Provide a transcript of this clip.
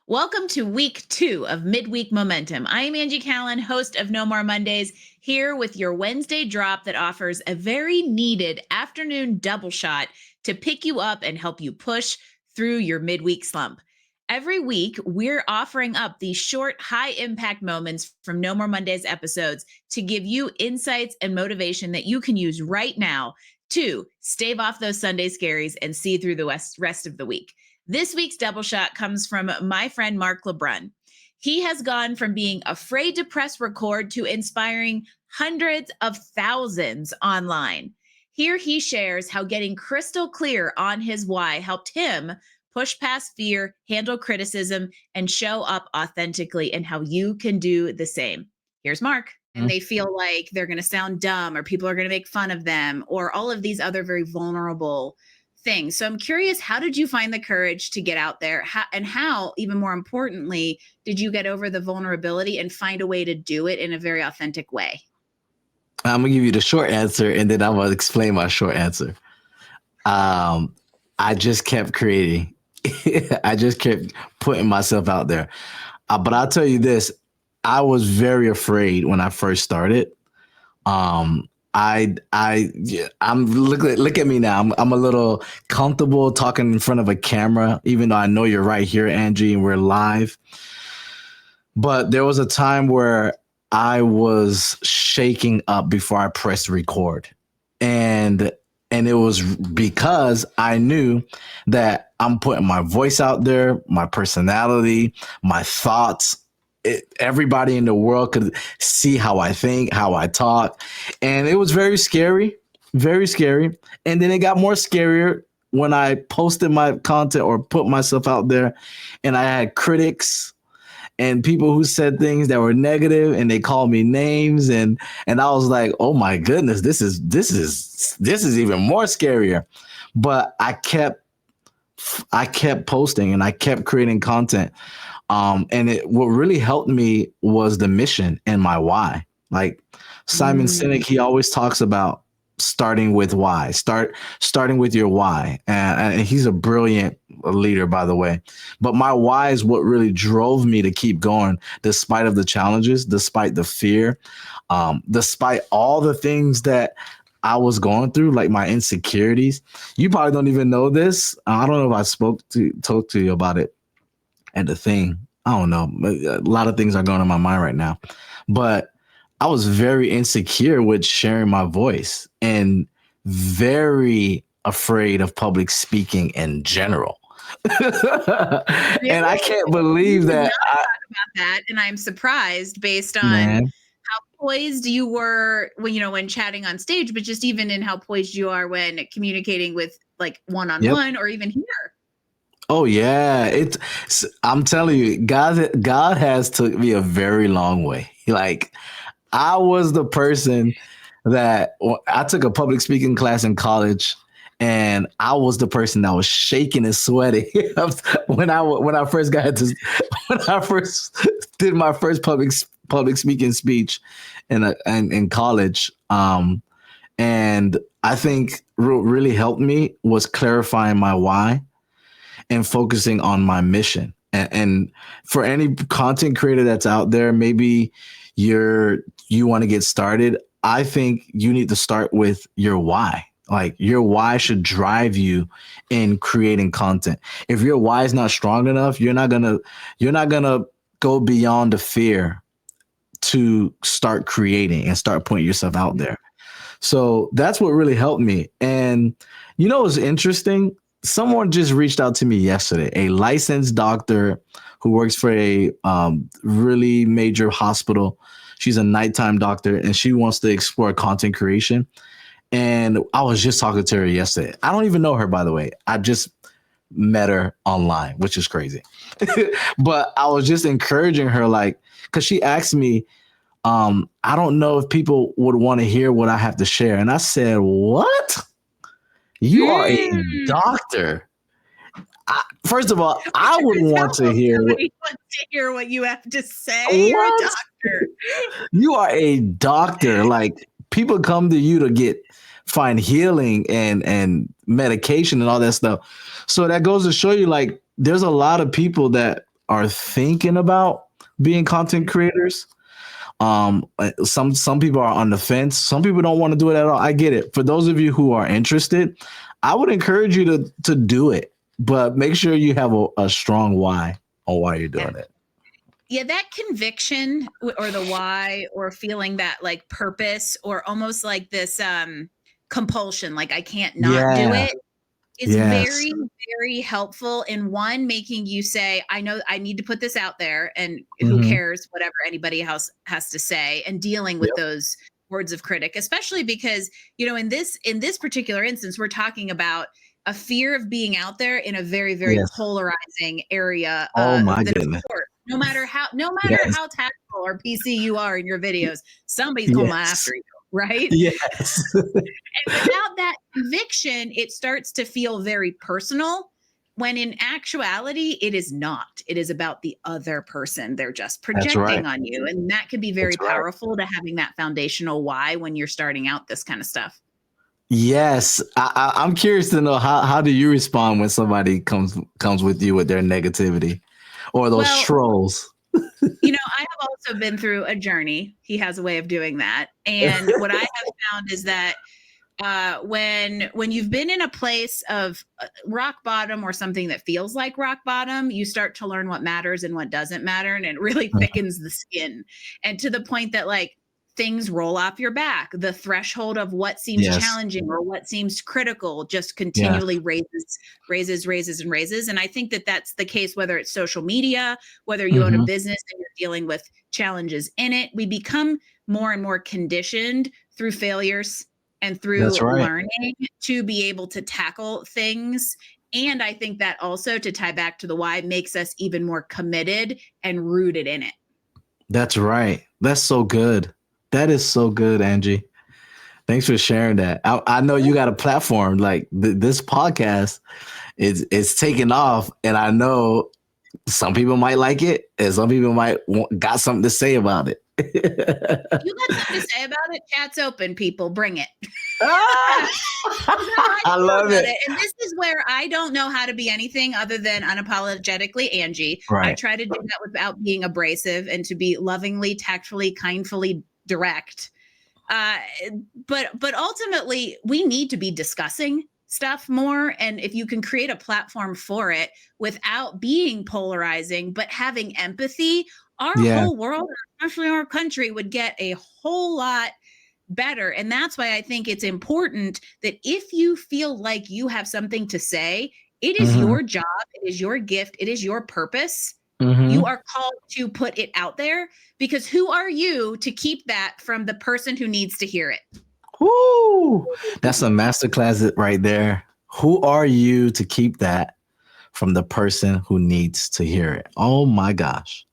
Welcome to week 2 of Midweek Momentum. I am Angie Callan, host of No More Mondays, here with your Wednesday drop that offers a very needed afternoon double shot to pick you up and help you push through your midweek slump. Every week, we're offering up these short, high-impact moments from No More Mondays episodes to give you insights and motivation that you can use right now to stave off those Sunday scaries and see through the rest of the week. This week's double shot comes from my friend Mark Labrun. He has gone from being afraid to press record to inspiring hundreds of thousands online. Here he shares how getting crystal clear on his why helped him push past fear, handle criticism, and show up authentically, and how you can do the same. Here's Mark. And they feel like they're going to sound dumb, or people are going to make fun of them, or all of these other very vulnerable things. So I'm curious, how did you find the courage to get out there? How, even more importantly, did you get over the vulnerability and find a way to do it in a very authentic way? I'm going to give you the short answer, and then I'm going to explain my short answer. I just kept creating. I just kept putting myself out there. But I'll tell you this, I was very afraid when I first started. I'm look at me now. I'm a little comfortable talking in front of a camera, even though I know you're right here, Angie, and we're live. But there was a time where I was shaking up before I pressed record. And it was because I knew that I'm putting my voice out there, my personality, my thoughts. Everybody in the world could see how I think, how I talk. And it was very scary, very scary. And then it got more scarier when I posted my content or put myself out there, and I had critics and people who said things that were negative, and they called me names. And I was like, oh my goodness, this is even more scarier. But I kept posting and I kept creating content. And what really helped me was the mission and my why. Like Simon Sinek, he always talks about starting with why, starting with your why. And he's a brilliant leader, by the way. But my why is what really drove me to keep going, despite of the challenges, despite the fear, despite all the things that I was going through, like my insecurities. You probably don't even know this. I don't know if I talked to you about it. And the thing, I don't know, a lot of things are going on my mind right now, but I was very insecure with sharing my voice and very afraid of public speaking in general. Really? And I can't believe that. Talk about that, and I'm surprised based on how poised you were when chatting on stage, but just even in how poised you are when communicating with like one-on-one or even here. Oh yeah, I'm telling you, God has took me a very long way. Like I was the person that I took a public speaking class in college, and I was the person that was shaking and sweating when I first did my first public speaking speech in college. And I think what really helped me was clarifying my why and focusing on my mission. And for any content creator that's out there, maybe you want to get started, I think you need to start with your why. Like your why should drive you in creating content. If your why is not strong enough, you're not gonna go beyond the fear to start creating and start putting yourself out there. So that's what really helped me. And what's interesting? Someone just reached out to me yesterday, a licensed doctor who works for a really major hospital. She's a nighttime doctor, and she wants to explore content creation. And I was just talking to her yesterday. I don't even know her, by the way. I just met her online, which is crazy. But I was just encouraging her, like, because she asked me, I don't know if people would want to hear what I have to share. And I said, what? You are a doctor. First of all, I would want to hear what you have to say. You're a doctor. You are a doctor. Like people come to you to find healing and medication and all that stuff. So that goes to show you, like, there's a lot of people that are thinking about being content creators. Some people are on the fence. Some people don't want to do it at all. I get it. For those of you who are interested, I would encourage you to do it, but make sure you have a strong why on why you're doing it. Yeah, that conviction or the why or feeling that like purpose or almost like this compulsion, like I can't not do Yeah. it, is Yes. very, very helpful in one, making you say, I know I need to put this out there, and who Mhm. cares whatever anybody else has to say, and dealing with Yep. those words of critic, especially because, in this particular instance, we're talking about a fear of being out there in a very, very Yes. polarizing area, Oh my that of goodness. course, no matter Yes. how tactful or PC you are in your videos, somebody's coming Yes. after you, right? Yes. And without that conviction, it starts to feel very personal, when in actuality, it is not. It is about the other person. They're just That's right. projecting on you. And that can be very That's right. powerful, to having that foundational why when you're starting out this kind of stuff. Yes. I'm curious to know how do you respond when somebody comes with you with their negativity or those Well, trolls? I have also been through a journey. He has a way of doing that. And what I have found is that when you've been in a place of rock bottom, or something that feels like rock bottom, you start to learn what matters and what doesn't matter, and it really thickens the skin, and to the point that like things roll off your back. The threshold of what seems Yes. challenging or what seems critical just Yes. continually raises. And I think that that's the case whether it's social media, whether you own a Mhm. business and you're dealing with challenges in it. We become more and more conditioned through failures and through That's right. learning to be able to tackle things. And I think that also, to tie back to the why, makes us even more committed and rooted in it. That's right. That's so good. That is so good, Angie. Thanks for sharing that. I know you got a platform like this podcast is taking off, and I know some people might like it, and some people might got something to say about it. You got something to say about it? Chat's open, people. Bring it. Ah! I love it. And this is where I don't know how to be anything other than unapologetically Angie. I Right. try to do that without being abrasive, and to be lovingly, tactfully, kindfully direct. Uh, but ultimately, we need to be discussing stuff more. And if you can create a platform for it without being polarizing, but having empathy, our Yeah. whole world, especially our country, would get a whole lot better. And that's why I think it's important that if you feel like you have something to say, it is Mhm. your job, it is your gift, it is your purpose. You Mhm. are called to put it out there, because who are you to keep that from the person who needs to hear it? Woo! That's a masterclass right there. Who are you to keep that from the person who needs to hear it? Oh my gosh.